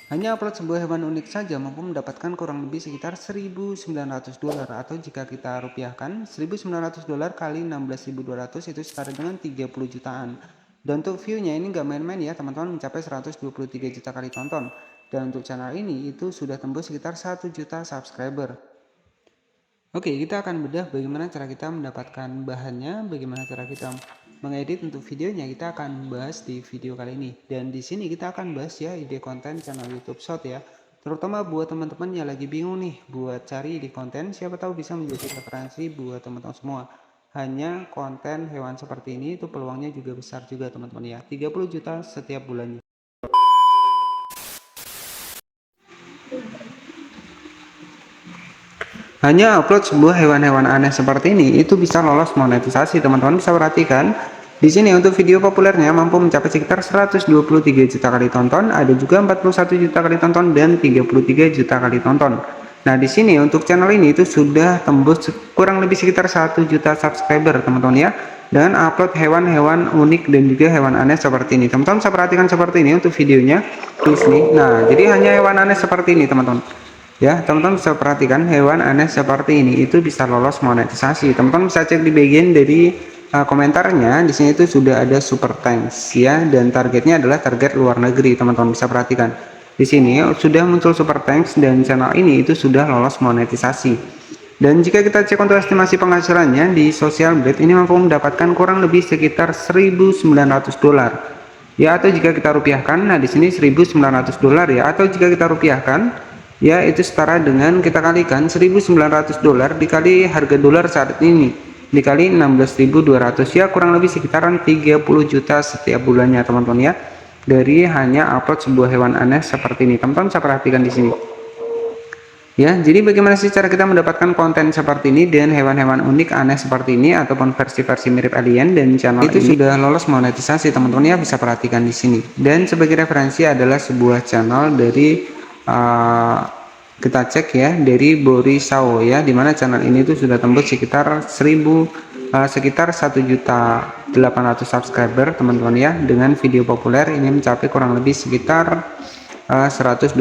Hanya upload sebuah hewan unik saja mampu mendapatkan kurang lebih sekitar $1.900, atau jika kita rupiahkan $1.900 kali 16.200 itu setara dengan 30 jutaan. Dan untuk view-nya ini nggak main-main ya teman-teman, mencapai 123 juta kali tonton. Dan untuk channel ini itu sudah tembus sekitar 1 juta subscriber. Oke, kita akan bedah bagaimana cara kita mendapatkan bahannya, bagaimana cara kita mengedit untuk videonya. Kita akan bahas di video kali ini. Dan di sini kita akan bahas ya ide konten channel YouTube Short ya. Terutama buat teman-teman yang lagi bingung nih buat cari ide konten, siapa tahu bisa menjadi referensi buat teman-teman semua. Hanya konten hewan seperti ini itu peluangnya juga besar juga teman-teman ya. 30 juta setiap bulannya. Hanya upload sebuah hewan-hewan aneh seperti ini itu bisa lolos monetisasi. Teman-teman bisa perhatikan di sini untuk video populernya mampu mencapai sekitar 123 juta kali tonton, ada juga 41 juta kali tonton dan 33 juta kali tonton. Nah, di sini untuk channel ini itu sudah tembus kurang lebih sekitar 1 juta subscriber teman-teman ya. Dan upload hewan-hewan unik dan juga hewan aneh seperti ini. Teman-teman bisa perhatikan seperti ini untuk videonya di sini. Nah, jadi hanya hewan aneh seperti ini teman-teman. Ya, teman-teman bisa perhatikan hewan aneh seperti ini itu bisa lolos monetisasi. Teman-teman bisa cek di bagian dari komentarnya. Di sini itu sudah ada super thanks ya, dan targetnya adalah target luar negeri. Teman-teman bisa perhatikan. Di sini sudah muncul super thanks dan channel ini itu sudah lolos monetisasi. Dan jika kita cek untuk estimasi penghasilannya di Social Blade ini mampu mendapatkan kurang lebih sekitar $1.900 ya, atau jika kita rupiahkan, nah di sini $1.900 ya, atau jika kita rupiahkan ya itu setara dengan kita kalikan $1.900 dikali harga dolar saat ini dikali 16.200 ya, kurang lebih sekitaran 30 juta setiap bulannya teman-teman ya, dari hanya upload sebuah hewan aneh seperti ini. Teman-teman bisa perhatikan di sini ya. Jadi bagaimana sih cara kita mendapatkan konten seperti ini dan hewan-hewan unik aneh seperti ini ataupun versi-versi mirip alien, dan channel itu sudah lolos monetisasi teman-teman ya, bisa perhatikan di sini. Dan sebagai referensi adalah sebuah channel dari kita cek ya dari Borisao ya, dimana channel ini tuh sudah tembus sekitar 1.800.000 subscriber teman-teman ya, dengan video populer ini mencapai kurang lebih sekitar 123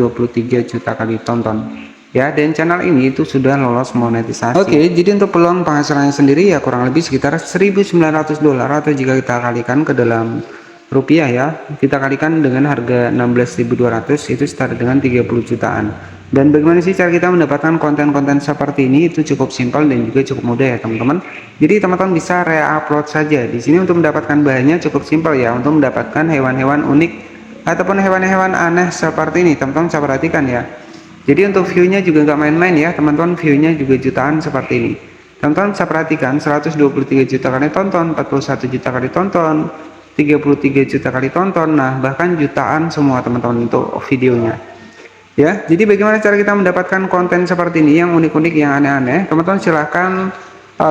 juta kali tonton ya, dan channel ini itu sudah lolos monetisasi. Oke, jadi untuk peluang penghasilannya sendiri ya kurang lebih sekitar $1.900, atau jika kita kalikan ke dalam rupiah ya, kita kalikan dengan harga 16.200 itu setara dengan 30 jutaan. Dan bagaimana sih cara kita mendapatkan konten-konten seperti ini? Itu cukup simpel dan juga cukup mudah ya teman-teman. Jadi teman-teman bisa re-upload saja di sini. Untuk mendapatkan bahannya cukup simpel ya, untuk mendapatkan hewan-hewan unik ataupun hewan-hewan aneh seperti ini teman-teman bisa perhatikan ya. Jadi untuk view-nya juga nggak main-main ya teman-teman, view-nya juga jutaan seperti ini. Teman-teman bisa perhatikan 123 juta kali tonton, 41 juta kali tonton, 33 juta kali tonton, nah bahkan jutaan semua teman-teman untuk videonya ya. Jadi bagaimana cara kita mendapatkan konten seperti ini yang unik-unik, yang aneh-aneh? Teman-teman silahkan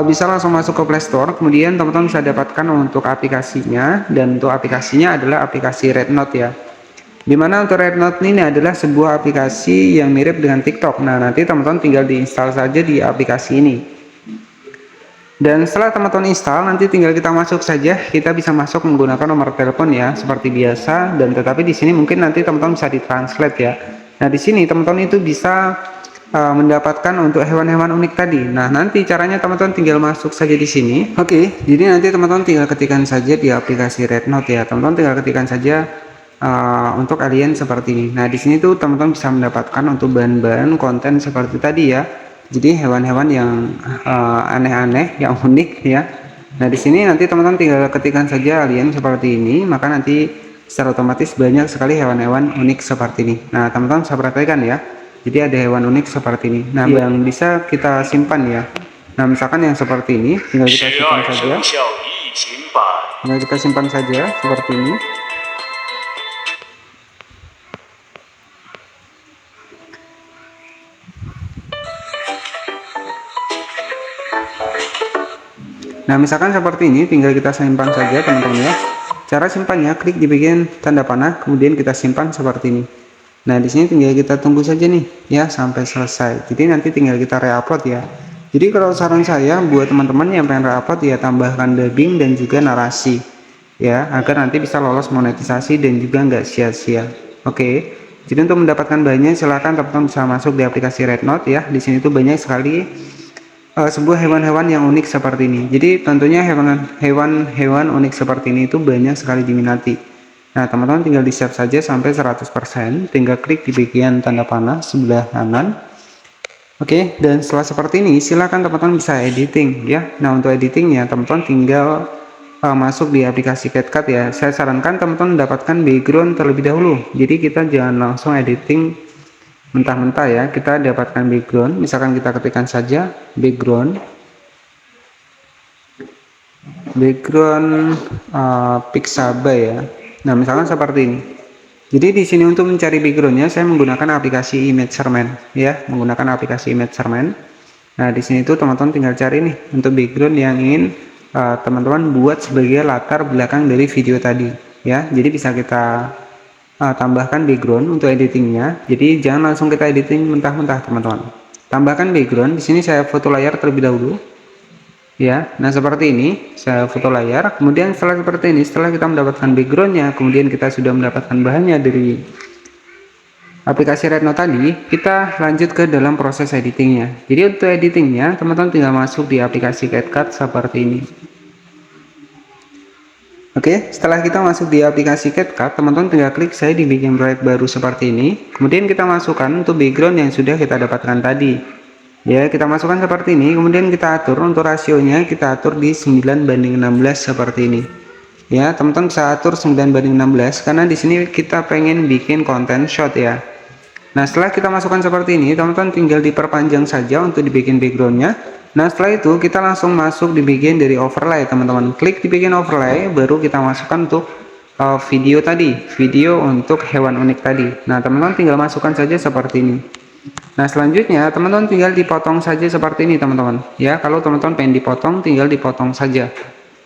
bisa langsung masuk ke Play Store, kemudian teman-teman bisa dapatkan untuk aplikasinya, dan untuk aplikasinya adalah aplikasi Rednote ya, dimana untuk Rednote ini adalah sebuah aplikasi yang mirip dengan TikTok. Nah, nanti teman-teman tinggal diinstal saja di aplikasi ini. Dan setelah teman-teman install, nanti tinggal kita masuk saja. Kita bisa masuk menggunakan nomor telepon ya, seperti biasa. Dan tetapi di sini mungkin nanti teman-teman bisa ditranslate ya. Nah, di sini teman-teman itu bisa mendapatkan untuk hewan-hewan unik tadi. Nah, nanti caranya teman-teman tinggal masuk saja di sini. Oke, jadi nanti teman-teman tinggal ketikkan saja di aplikasi Rednote ya. Teman-teman tinggal ketikkan saja untuk alien seperti ini. Nah, di sini tuh teman-teman bisa mendapatkan untuk bahan-bahan konten seperti tadi ya. Jadi hewan-hewan yang aneh-aneh, yang unik ya. Nah, di sini nanti teman-teman tinggal ketikkan saja alien seperti ini, maka nanti secara otomatis banyak sekali hewan-hewan unik seperti ini. Nah, teman-teman bisa perhatikan ya. Jadi ada hewan unik seperti ini. Nah, yang bisa kita simpan ya. Nah, misalkan yang seperti ini, tinggal kita simpan saja. Tinggal kita simpan saja seperti ini. Nah, misalkan seperti ini, tinggal kita simpan saja teman-teman ya. Cara simpannya, klik di bagian tanda panah, kemudian kita simpan seperti ini. Nah, di sini tinggal kita tunggu saja nih ya sampai selesai. Jadi nanti tinggal kita re-upload ya. Jadi kalau saran saya buat teman-teman yang pengen re-upload ya, tambahkan dubbing dan juga narasi ya, agar nanti bisa lolos monetisasi dan juga nggak sia-sia. Oke. Jadi untuk mendapatkan bahannya silahkan teman-teman bisa masuk di aplikasi Rednote ya. Di sini tuh banyak sekali sebuah hewan-hewan yang unik seperti ini. Jadi tentunya hewan-hewan unik seperti ini itu banyak sekali diminati. Nah, teman-teman tinggal di save saja sampai 100%, tinggal klik di bagian tanda panah sebelah kanan. Oke, dan setelah seperti ini silakan teman-teman bisa editing ya. Nah, untuk editingnya teman-teman tinggal masuk di aplikasi CapCut ya. Saya sarankan teman-teman mendapatkan background terlebih dahulu. Jadi kita jangan langsung editing mentah-mentah ya. Kita dapatkan background, misalkan kita ketikkan saja background Pixabay ya. Nah, misalkan seperti ini. Jadi di sini untuk mencari backgroundnya saya menggunakan aplikasi Imagerman ya, menggunakan aplikasi Imagerman. Nah, di sini tuh teman-teman tinggal cari nih untuk background yang ingin teman-teman buat sebagai latar belakang dari video tadi ya. Jadi bisa kita tambahkan background untuk editingnya. Jadi jangan langsung kita editing mentah-mentah teman-teman. Tambahkan background. Di sini saya foto layar terlebih dahulu. Ya, nah seperti ini saya foto layar. Kemudian setelah seperti ini, setelah kita mendapatkan backgroundnya, kemudian kita sudah mendapatkan bahannya dari aplikasi Rednote tadi, kita lanjut ke dalam proses editingnya. Jadi untuk editingnya, teman-teman tinggal masuk di aplikasi CapCut seperti ini. Oke, setelah kita masuk di aplikasi CapCut, teman-teman tinggal klik saya di bikin proyek baru seperti ini. Kemudian kita masukkan untuk background yang sudah kita dapatkan tadi. Ya, kita masukkan seperti ini, kemudian kita atur untuk rasionya, kita atur di 9:16 seperti ini. Ya, teman-teman bisa atur 9:16 karena di sini kita pengen bikin konten shot ya. Nah, setelah kita masukkan seperti ini, teman-teman tinggal diperpanjang saja untuk dibikin backgroundnya. Nah, setelah itu kita langsung masuk di bagian dari overlay, teman-teman. Klik di bagian overlay, baru kita masukkan untuk video tadi, video untuk hewan unik tadi. Nah, teman-teman tinggal masukkan saja seperti ini. Nah, selanjutnya teman-teman tinggal dipotong saja seperti ini teman-teman ya. Kalau teman-teman pengen dipotong, tinggal dipotong saja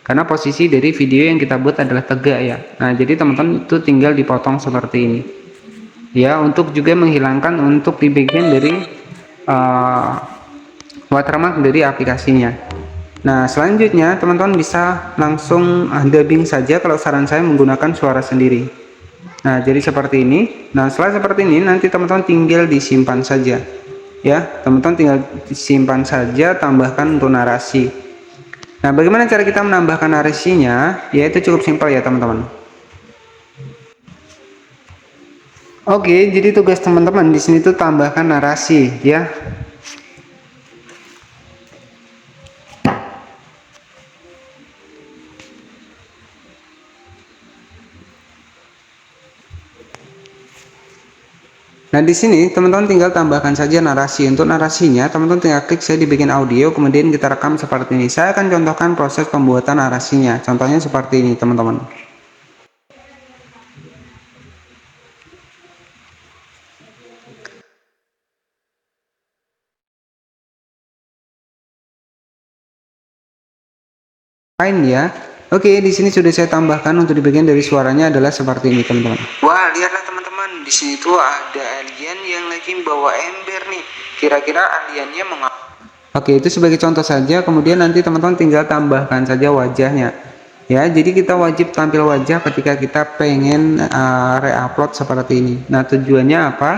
karena posisi dari video yang kita buat adalah tegak ya. Nah, jadi teman-teman itu tinggal dipotong seperti ini ya, untuk juga menghilangkan untuk di bagian dari watermark dari aplikasinya. Nah, selanjutnya teman-teman bisa langsung dubbing saja, kalau saran saya menggunakan suara sendiri. Nah, jadi seperti ini. Nah, setelah seperti ini nanti teman-teman tinggal disimpan saja ya. Teman-teman tinggal disimpan saja, tambahkan untuk narasi. Nah, bagaimana cara kita menambahkan narasinya? Ya, itu cukup simpel ya teman-teman. Oke, jadi tugas teman-teman di sini tuh tambahkan narasi ya. Nah, di sini teman-teman tinggal tambahkan saja narasi. Untuk narasinya, teman-teman tinggal klik saya dibikin audio, kemudian kita rekam seperti ini. Saya akan contohkan proses pembuatan narasinya. Contohnya seperti ini, teman-teman. Ya. Oke, di sini sudah saya tambahkan untuk di bagian dari suaranya adalah seperti ini, teman-teman. Wah, lihatlah teman-teman, di sini tuh ada alien yang lagi bawa ember nih. Kira-kira aliennya mengapa? Oke, itu sebagai contoh saja. Kemudian nanti teman-teman tinggal tambahkan saja wajahnya. Ya, jadi kita wajib tampil wajah ketika kita pengen re-upload seperti ini. Nah, tujuannya apa?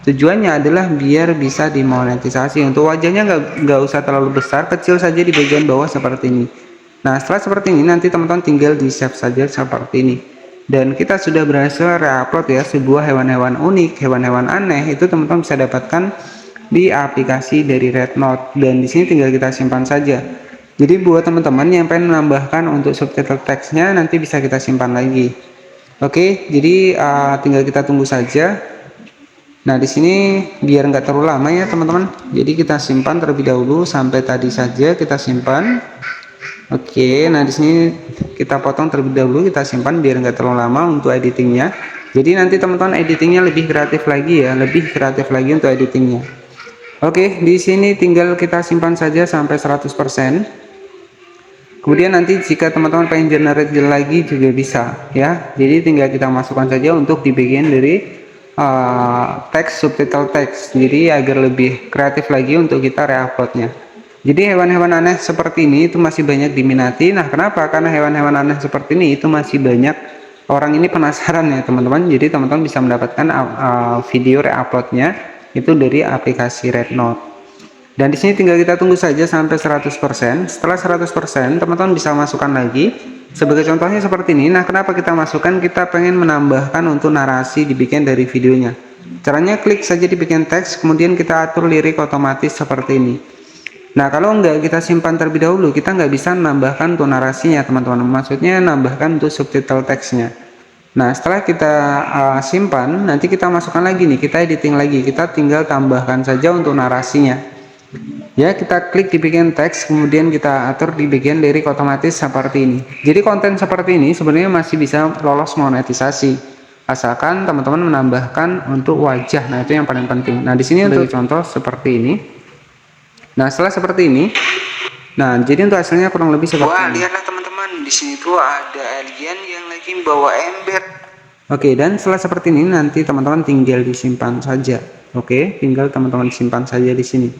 Tujuannya adalah biar bisa dimonetisasi. Untuk wajahnya nggak usah terlalu besar, kecil saja di bagian bawah seperti ini. Nah, setelah seperti ini nanti teman-teman tinggal di save saja seperti ini. Dan kita sudah berhasil re-upload ya sebuah hewan-hewan unik, hewan-hewan aneh. Itu teman-teman bisa dapatkan di aplikasi dari Rednote, dan di sini tinggal kita simpan saja. Jadi buat teman-teman yang pengen menambahkan untuk subtitle teksnya, nanti bisa kita simpan lagi. Oke, jadi tinggal kita tunggu saja. Nah, di sini biar nggak terlalu lama ya teman-teman, jadi kita simpan terlebih dahulu sampai tadi saja kita simpan. Oke, nah di sini kita potong terlebih dahulu, kita simpan biar nggak terlalu lama untuk editingnya. Jadi nanti teman-teman editingnya lebih kreatif lagi ya, lebih kreatif lagi untuk editingnya. Oke, di sini tinggal kita simpan saja sampai 100%. Kemudian nanti jika teman-teman pengen generate lagi juga bisa ya. Jadi tinggal kita masukkan saja untuk di bagian dari teks, subtitle teks. Jadi agar lebih kreatif lagi untuk kita re-uploadnya. Jadi hewan-hewan aneh seperti ini itu masih banyak diminati. Nah, kenapa? Karena hewan-hewan aneh seperti ini itu masih banyak orang ini penasaran ya teman-teman, jadi teman-teman bisa mendapatkan video reuploadnya itu dari aplikasi Rednote. Dan di sini tinggal kita tunggu saja sampai 100%. Setelah 100%, teman-teman bisa masukkan lagi. Sebagai contohnya seperti ini. Nah, kenapa kita masukkan? Kita pengen menambahkan untuk narasi dibikin dari videonya. Caranya klik saja di bagian teks, kemudian kita atur lirik otomatis seperti ini. Nah, kalau enggak kita simpan terlebih dahulu, kita nggak bisa menambahkan untuk narasinya, teman-teman. Maksudnya nambahkan untuk subtitle teksnya. Nah, setelah kita simpan, nanti kita masukkan lagi nih, kita editing lagi. Kita tinggal tambahkan saja untuk narasinya. Ya, kita klik di bagian teks, kemudian kita atur di bagian lirik otomatis seperti ini. Jadi konten seperti ini sebenarnya masih bisa lolos monetisasi, asalkan teman-teman menambahkan untuk wajah. Nah, itu yang paling penting. Nah, di sini untuk contoh seperti ini. Nah, setelah seperti ini, nah jadi untuk hasilnya kurang lebih seperti ini. Lihatlah teman-teman, di sini tuh ada alien yang lagi bawa ember. Oke, dan setelah seperti ini nanti teman-teman tinggal disimpan saja. Oke, tinggal teman-teman simpan saja di sini.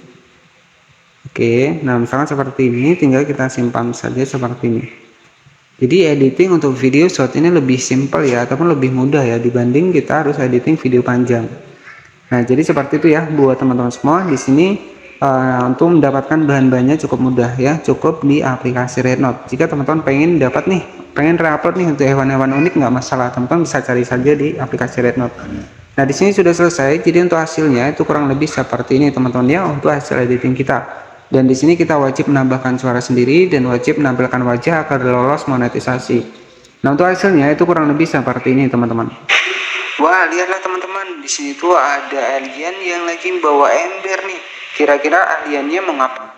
Oke, nah misalkan seperti ini, tinggal kita simpan saja seperti ini. Jadi editing untuk video short ini lebih simpel ya, ataupun lebih mudah ya dibanding kita harus editing video panjang. Nah, jadi seperti itu ya buat teman-teman semua. Di sini untuk mendapatkan bahan-bahannya cukup mudah ya, cukup di aplikasi Rednote. Jika teman-teman pengen dapat nih, pengen reupload nih untuk hewan-hewan unik, nggak masalah, teman-teman bisa cari saja di aplikasi Rednote. Nah, di sini sudah selesai. Jadi untuk hasilnya itu kurang lebih seperti ini teman-teman ya, untuk hasil editing kita. Dan di sini kita wajib menambahkan suara sendiri dan wajib menampilkan wajah agar lolos monetisasi. Nah, untuk hasilnya itu kurang lebih seperti ini teman-teman. Wah, lihatlah teman-teman, di sini tuh ada alien yang lagi bawa ember nih. Kira-kira aliennya mengapa?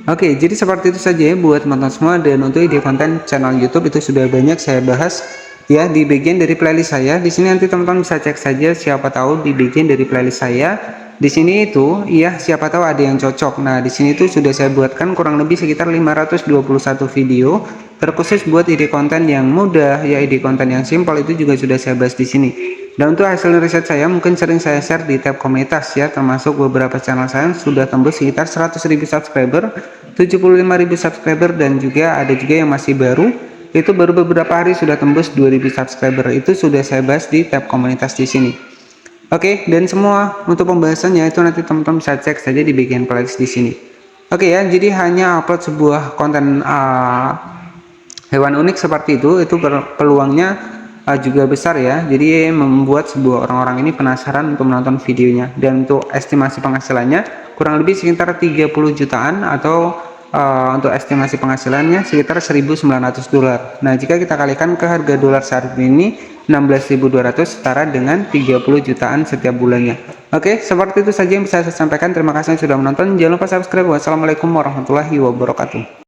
Oke, jadi seperti itu saja ya buat teman-teman semua. Dan untuk ide konten channel YouTube itu sudah banyak saya bahas ya di bagian dari playlist saya. Di sini nanti teman-teman bisa cek saja, siapa tahu di bagian dari playlist saya. Di sini itu ya siapa tahu ada yang cocok. Nah, di sini itu sudah saya buatkan kurang lebih sekitar 521 video terkhusus buat ide konten yang mudah ya, ide konten yang simpel itu juga sudah saya bahas di sini. Dan untuk hasil riset saya mungkin sering saya share di tab komunitas ya, termasuk beberapa channel saya sudah tembus sekitar 100.000 subscriber, 75.000 subscriber, dan juga ada juga yang masih baru itu baru beberapa hari sudah tembus 2.000 subscriber. Itu sudah saya bahas di tab komunitas di sini. Oke, dan semua untuk pembahasannya itu nanti teman-teman bisa cek saja di bagian playlist di sini. Oke ya, jadi hanya upload sebuah konten hewan unik seperti itu peluangnya juga besar ya. Jadi membuat sebuah orang-orang ini penasaran untuk menonton videonya. Dan untuk estimasi penghasilannya kurang lebih sekitar 30 jutaan atau untuk estimasi penghasilannya sekitar 1.900 dolar. Nah, jika kita kalikan ke harga dolar saat ini 16.200 setara dengan 30 jutaan setiap bulannya. Oke, seperti itu saja yang bisa saya sampaikan. Terima kasih sudah menonton. Jangan lupa subscribe. Wassalamualaikum warahmatullahi wabarakatuh.